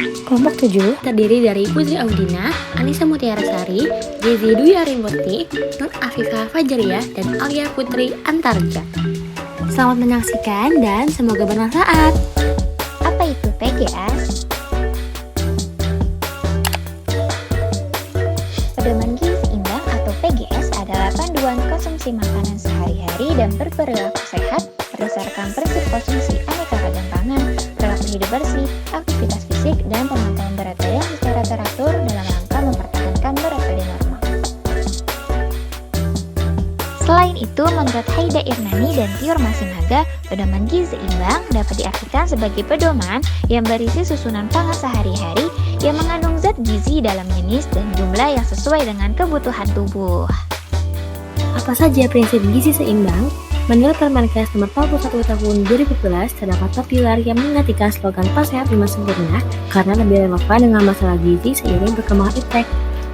Kelompok 7 terdiri dari Putri Audina, Anissa Mutiara Sari, Jezi Dwi Arimurti, Nur Afifah Fajaria, dan Alia Putri Antarja. Selamat menyaksikan dan semoga bermanfaat. Apa itu PGS? Pedoman gizi seimbang atau PGS adalah panduan konsumsi makanan sehari-hari dan berperilaku sehat berdasarkan prinsip konsumsi aneka ragam pangan, perilaku hidup bersih, aktivitas fisik, dan pemantauan berat badan secara teratur dalam rangka mempertahankan berat badan normal. Selain itu, menurut Haida Irnani dan Tiur Masimaga, pedoman gizi seimbang dapat diartikan sebagai pedoman yang berisi susunan pangan sehari-hari yang mengandung zat gizi dalam jenis dan jumlah yang sesuai dengan kebutuhan tubuh. Apa saja prinsip gizi seimbang? Menurut Permenkes nomor 41 tahun 2011, terdapat 4 pilar yang menggantikan slogan Pas Sehat 5 Sempurna karena lebih relevan dengan masalah gizi seiring berkembang iptek.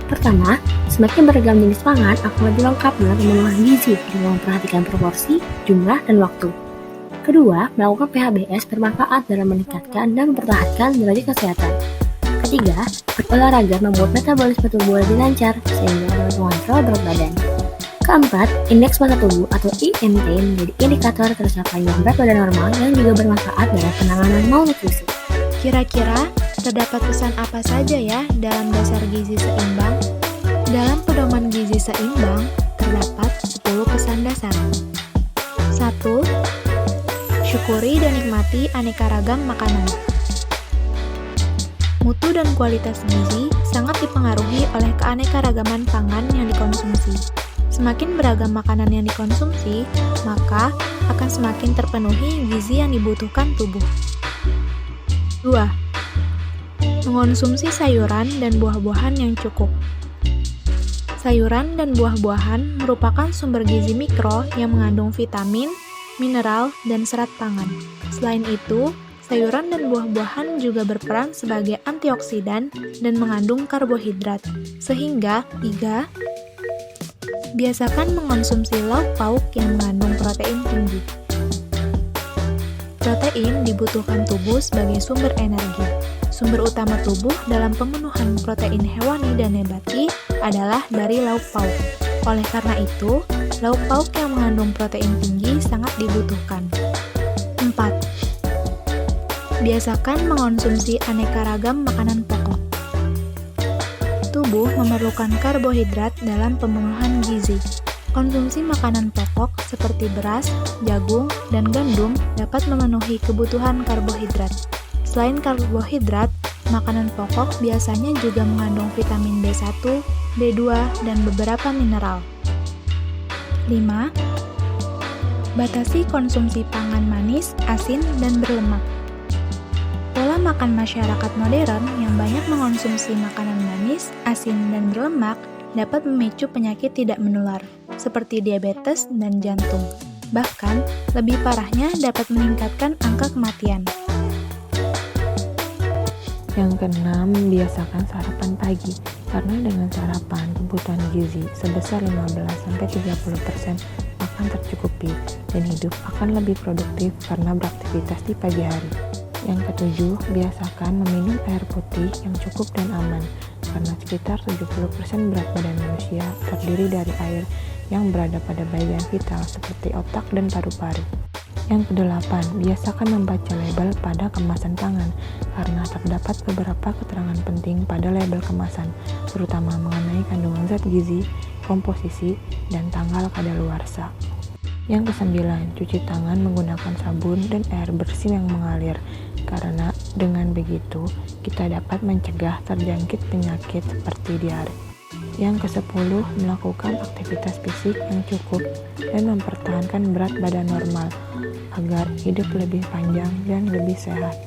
Pertama, semakin beragam jenis pangan akan lebih lengkap dalam pemenuhan gizi dengan memperhatikan proporsi, jumlah, dan waktu. Kedua, melakukan PHBS bermanfaat dalam meningkatkan dan mempertahankan derajat kesehatan. Ketiga, berolahraga membuat metabolisme tubuh lebih lancar sehingga dapat mengontrol berat badan. Keempat, indeks massa tubuh atau IMT menjadi indikator tercapainya berat badan normal yang juga bermanfaat dalam penanganan malnutrisi. Kira-kira terdapat pesan apa saja ya dalam dasar gizi seimbang? Dalam pedoman gizi seimbang terdapat 10 pesan dasar. 1. Syukuri dan nikmati aneka ragam makanan. Mutu dan kualitas gizi sangat dipengaruhi oleh keanekaragaman pangan yang dikonsumsi. Semakin beragam makanan yang dikonsumsi, maka akan semakin terpenuhi gizi yang dibutuhkan tubuh. 2. Mengonsumsi sayuran dan buah-buahan yang cukup. Sayuran dan buah-buahan merupakan sumber gizi mikro yang mengandung vitamin, mineral, dan serat pangan. Selain itu, sayuran dan buah-buahan juga berperan sebagai antioksidan dan mengandung karbohidrat. Sehingga 3. Biasakan mengonsumsi lauk pauk yang mengandung protein tinggi. Protein dibutuhkan tubuh sebagai sumber energi. Sumber utama tubuh dalam pemenuhan protein hewani dan nabati adalah dari lauk pauk. Oleh karena itu, lauk pauk yang mengandung protein tinggi sangat dibutuhkan. 4. Biasakan mengonsumsi aneka ragam makanan pokok. Tubuh memerlukan karbohidrat dalam pemenuhan gizi. Konsumsi makanan pokok seperti beras, jagung, dan gandum dapat memenuhi kebutuhan karbohidrat. Selain karbohidrat, makanan pokok biasanya juga mengandung vitamin B1, B2, dan beberapa mineral. 5. Batasi konsumsi pangan manis, asin, dan berlemak. Pola makan masyarakat modern yang banyak mengonsumsi makanan manis, asin, dan berlemak dapat memicu penyakit tidak menular, seperti diabetes dan jantung. Bahkan, lebih parahnya dapat meningkatkan angka kematian. Yang keenam, biasakan sarapan pagi, karena dengan sarapan kebutuhan gizi sebesar 15-30% akan tercukupi dan hidup akan lebih produktif karena beraktivitas di pagi hari. Yang ketujuh, biasakan meminum air putih yang cukup dan aman, karena sekitar 70% berat badan manusia terdiri dari air yang berada pada bagian vital seperti otak dan paru-paru. Yang kedelapan, biasakan membaca label pada kemasan pangan, karena terdapat beberapa keterangan penting pada label kemasan, terutama mengenai kandungan zat gizi, komposisi, dan tanggal kadaluarsa. Yang kesembilan, cuci tangan menggunakan sabun dan air bersih yang mengalir, karena dengan begitu kita dapat mencegah terjangkit penyakit seperti diare. Yang ke-10, melakukan aktivitas fisik yang cukup dan mempertahankan berat badan normal agar hidup lebih panjang dan lebih sehat.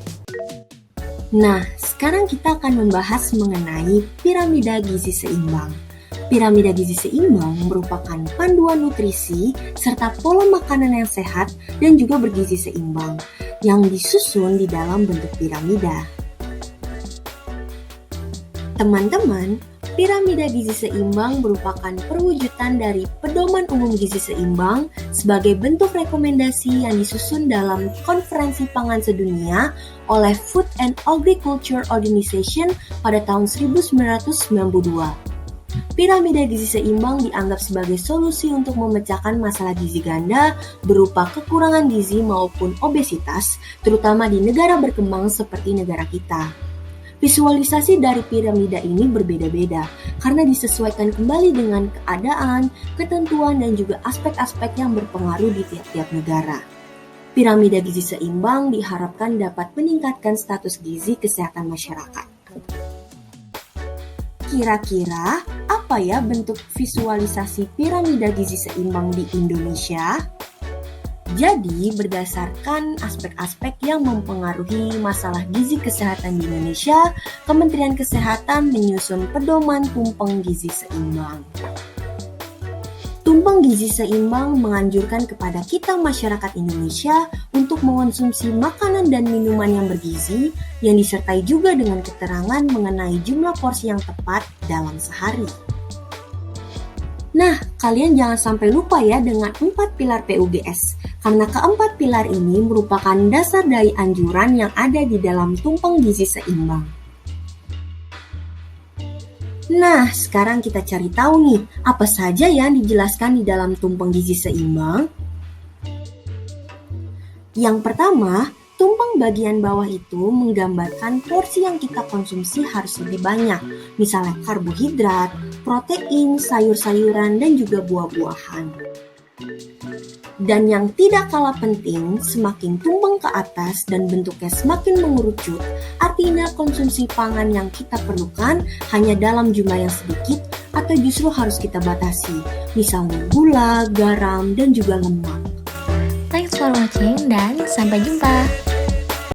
Nah, sekarang kita akan membahas mengenai piramida gizi seimbang. Piramida gizi seimbang merupakan panduan nutrisi serta pola makanan yang sehat dan juga bergizi seimbang yang disusun di dalam bentuk piramida. Teman-teman, piramida gizi seimbang merupakan perwujudan dari pedoman umum gizi seimbang sebagai bentuk rekomendasi yang disusun dalam Konferensi Pangan Sedunia oleh Food and Agriculture Organization pada tahun 1992. Piramida gizi seimbang dianggap sebagai solusi untuk memecahkan masalah gizi ganda berupa kekurangan gizi maupun obesitas, terutama di negara berkembang seperti negara kita. Visualisasi dari piramida ini berbeda-beda karena disesuaikan kembali dengan keadaan, ketentuan, dan juga aspek-aspek yang berpengaruh di tiap-tiap negara. Piramida gizi seimbang diharapkan dapat meningkatkan status gizi kesehatan masyarakat. Kira-kira apa ya bentuk visualisasi piramida gizi seimbang di Indonesia? Jadi, berdasarkan aspek-aspek yang mempengaruhi masalah gizi kesehatan di Indonesia, Kementerian Kesehatan menyusun pedoman tumpeng gizi seimbang. Tumpeng gizi seimbang menganjurkan kepada kita masyarakat Indonesia untuk mengonsumsi makanan dan minuman yang bergizi yang disertai juga dengan keterangan mengenai jumlah porsi yang tepat dalam sehari. Nah, kalian jangan sampai lupa ya dengan 4 pilar PUGS, karena keempat pilar ini merupakan dasar dari anjuran yang ada di dalam tumpeng gizi seimbang. Nah, sekarang kita cari tahu nih, apa saja yang dijelaskan di dalam tumpeng gizi seimbang? Yang pertama, tumpeng bagian bawah itu menggambarkan porsi yang kita konsumsi harus lebih banyak, misalnya karbohidrat, protein, sayur-sayuran, dan juga buah-buahan. Dan yang tidak kalah penting, semakin tumpeng ke atas dan bentuknya semakin mengerucut, artinya konsumsi pangan yang kita perlukan hanya dalam jumlah yang sedikit atau justru harus kita batasi, misalnya gula, garam, dan juga lemak. Thanks for watching dan sampai jumpa.